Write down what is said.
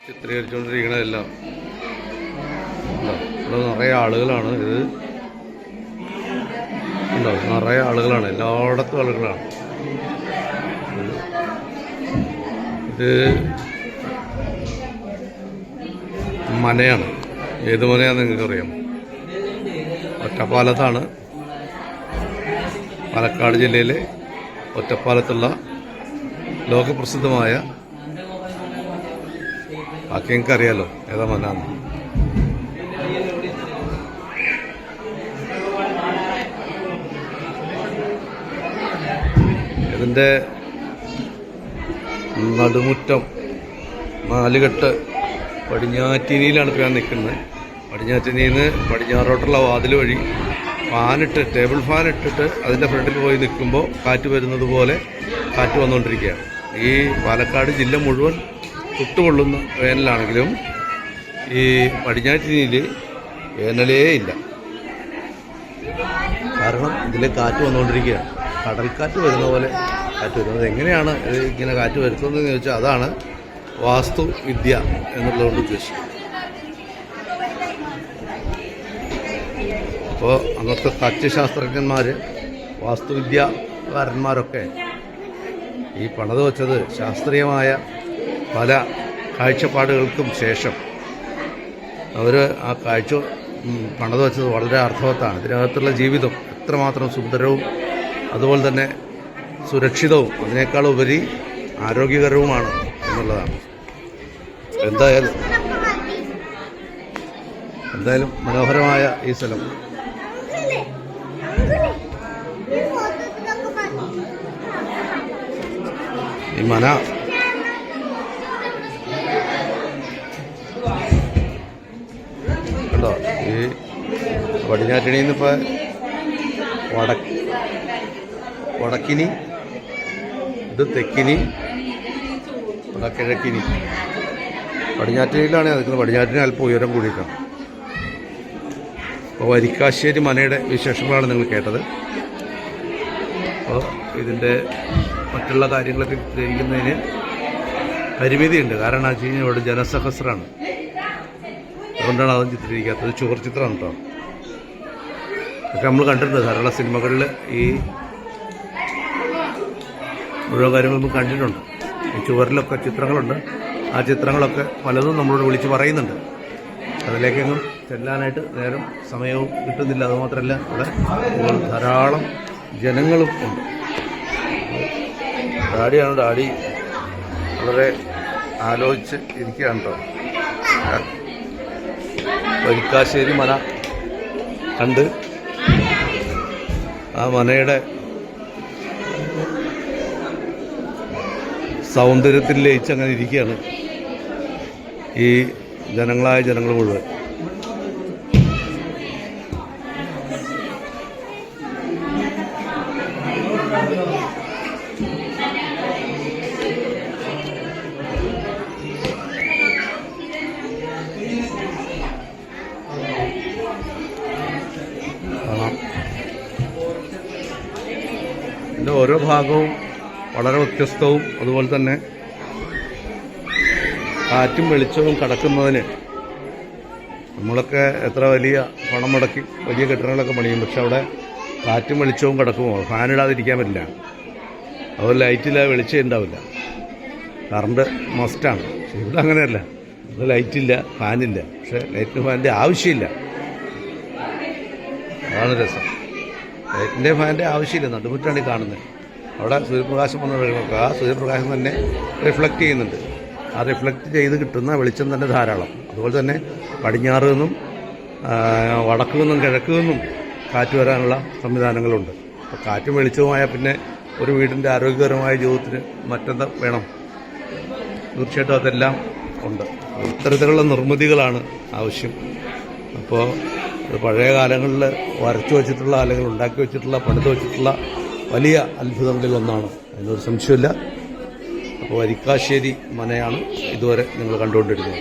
ചിത്രീകരിച്ചുകൊണ്ടിരിക്കണതെല്ലാം ഇവിടെ നിറയെ ആളുകളാണ്. ഇത് ഉണ്ടോ, നിറയെ ആളുകളാണ്, എല്ലായിടത്തും ആളുകളാണ്. ഇത് മനയാണ്. ഏത് മനയാണെന്ന് നിങ്ങൾക്കറിയാം? ഒറ്റപ്പാലത്താണ്. പാലക്കാട് ജില്ലയിലെ ഒറ്റപ്പാലത്തുള്ള ലോകപ്രസിദ്ധമായ, ബാക്കി എനിക്കറിയാലോ ഏതാ മനാന്ന്. ഇതിൻ്റെ നടുമുറ്റം നാലുകെട്ട് പടിഞ്ഞാറ്റിനിയിലാണ് ഇപ്പോൾ ഞാൻ നിൽക്കുന്നത്. പടിഞ്ഞാറ്റിനിയിൽ നിന്ന് പടിഞ്ഞാറോട്ടുള്ള വാതിൽ വഴി ഫാനിട്ട്, ടേബിൾ ഫാൻ ഇട്ടിട്ട് അതിൻ്റെ ഫ്രണ്ടിൽ പോയി നിൽക്കുമ്പോൾ കാറ്റ് വരുന്നത് പോലെ കാറ്റ് വന്നുകൊണ്ടിരിക്കുകയാണ്. ഈ പാലക്കാട് ജില്ല മുഴുവൻ ചുട്ടുകൊള്ളുന്ന വേനലാണെങ്കിലും ഈ പടിഞ്ഞാറ്റിനിയിൽ വേനലേ ഇല്ല. കാരണം ഇതിൽ കാറ്റ് വന്നുകൊണ്ടിരിക്കുകയാണ്. കടൽക്കാറ്റ് വരുന്ന പോലെ കാറ്റ് വരുന്നത്. എങ്ങനെയാണ് ഇങ്ങനെ കാറ്റ് വരുത്തുന്നതെന്ന് ചോദിച്ചാൽ അതാണ് വാസ്തുവിദ്യ എന്നുള്ളതുകൊണ്ട് ഉദ്ദേശിക്കുന്നത്. അപ്പോൾ അന്നത്തെ തച്ചുശാസ്ത്രജ്ഞന്മാർ, വാസ്തുവിദ്യകാരന്മാരൊക്കെ ഈ പണിത് വച്ചത് ശാസ്ത്രീയമായ പല കാഴ്ചപ്പാടുകൾക്കും ശേഷം അവർ ആ കാഴ്ച പണിത് വച്ചത് വളരെ അർത്ഥവത്താണ്. ഇതിനകത്തുള്ള ജീവിതം എത്രമാത്രം സുന്ദരവും അതുപോലെ തന്നെ സുരക്ഷിതവും അതിനേക്കാളുപരി ആരോഗ്യകരവുമാണ് എന്നുള്ളതാണ്. എന്തായാലും മനോഹരമായ ഈ സ്ഥലം. ഈ മന കണ്ടോ? ഈ പടിഞ്ഞാറ്റിനിയിൽ നിന്നിപ്പോൾ വടക്കിനി, ഇത് തെക്കിനി, കിഴക്കിനി. പടിഞ്ഞാറ്റിനിയിലാണ് നിൽക്കുന്നത്. പടിഞ്ഞാറ്റിന് അല്പം ഉയരം കൂടിയിട്ടാണ്. അപ്പോൾ വരിക്കാശ്ശേരി മനയുടെ വിശേഷങ്ങളാണ് നിങ്ങൾ കേട്ടത്. അപ്പോൾ ഇതിൻ്റെ മറ്റുള്ള കാര്യങ്ങളൊക്കെ ചിത്രീകരിക്കുന്നതിന് പരിമിതിയുണ്ട്. കാരണം വെച്ച് കഴിഞ്ഞാൽ ഇവിടെ ജനസഹസ്രമാണ്. അതുകൊണ്ടാണ് അതും ചിത്രീകരിക്കാത്തത്. ചുവർ ചിത്രമാണ് കേട്ടോ. ഒക്കെ നമ്മൾ കണ്ടിട്ടുണ്ട് ധാരാളം സിനിമകളിൽ. ഈ മുഴുവൻ കാര്യങ്ങളൊന്നും കണ്ടിട്ടുണ്ട്. ഈ ചുവരിലൊക്കെ ചിത്രങ്ങളുണ്ട്. ആ ചിത്രങ്ങളൊക്കെ പലതും നമ്മളോട് വിളിച്ച് പറയുന്നുണ്ട്. അതിലേക്കെങ്ങും ചെല്ലാനായിട്ട് നേരം സമയവും കിട്ടുന്നില്ല. അതുമാത്രമല്ല ഇവിടെ ധാരാളം ജനങ്ങളും ഉണ്ട്. ഡാഡി വളരെ ആലോചിച്ച് ഇരിക്കുകയാണ് കേട്ടോ. വരിക്കാശ്ശേരി മന കണ്ട് ആ മനയുടെ സൗന്ദര്യത്തിൽ ലയിച്ചങ്ങനെ ഇരിക്കുകയാണ് ഈ ജനങ്ങൾ മുഴുവൻ. ഇതിൻ്റെ ഓരോ ഭാഗവും വളരെ വ്യത്യസ്തവും അതുപോലെ തന്നെ കാറ്റും വെളിച്ചവും കടക്കുന്നതിന് നമ്മളൊക്കെ എത്ര വലിയ പണം മുടക്കി വലിയ കെട്ടിടങ്ങളൊക്കെ പണിയും. പക്ഷെ അവിടെ കാറ്റും വെളിച്ചവും കിടക്കുമോ? ഫാനിടാതിരിക്കാൻ പറ്റില്ല. അതുപോലെ ലൈറ്റില്ല, വെളിച്ചം ഉണ്ടാവില്ല. കറണ്ട് മസ്റ്റാണ്. പക്ഷെ ഇവിടെ അങ്ങനെയല്ല. ഇവിടെ ലൈറ്റില്ല, ഫാനില്ല. പക്ഷെ ലൈറ്റിന് ഫാനിൻ്റെ ആവശ്യമില്ല. അതാണ് രസം. ലൈറ്റിൻ്റെ ഫാനിൻ്റെ ആവശ്യമില്ല. നടുമുറ്റാണ് ഈ കാണുന്നത്. അവിടെ സൂര്യപ്രകാശം വന്ന് കഴിയുമ്പോൾ ആ സൂര്യപ്രകാശം തന്നെ റിഫ്ലക്റ്റ് ചെയ്യുന്നുണ്ട്. ആ റിഫ്ലക്റ്റ് ചെയ്ത് കിട്ടുന്ന വെളിച്ചം തന്നെ ധാരാളം. അതുപോലെ തന്നെ പടിഞ്ഞാറ് നിന്നും വടക്കു നിന്നും കിഴക്ക് നിന്നും കാറ്റ് വരാനുള്ള സംവിധാനങ്ങളുണ്ട്. അപ്പോൾ കാറ്റും വെളിച്ചവുമായാൽ പിന്നെ ഒരു വീടിൻ്റെ ആരോഗ്യകരമായ ജീവിതത്തിന് മറ്റെന്താ വേണം? തീർച്ചയായിട്ടും അതെല്ലാം ഉണ്ട്. ഇത്തരത്തിലുള്ള നിർമ്മിതികളാണ് ആവശ്യം. അപ്പോൾ പഴയ കാലങ്ങളിൽ വരച്ചു വച്ചിട്ടുള്ള അല്ലെങ്കിൽ ഉണ്ടാക്കി വെച്ചിട്ടുള്ള പണിത് വെച്ചിട്ടുള്ള വലിയ അത്ഭുതങ്ങളിൽ ഒന്നാണ്. അതിനൊരു സംശയമില്ല. അപ്പോൾ വരിക്കാശ്ശേരി മനയാണ് ഇതുവരെ നിങ്ങൾ കണ്ടുകൊണ്ടിരുന്നത്.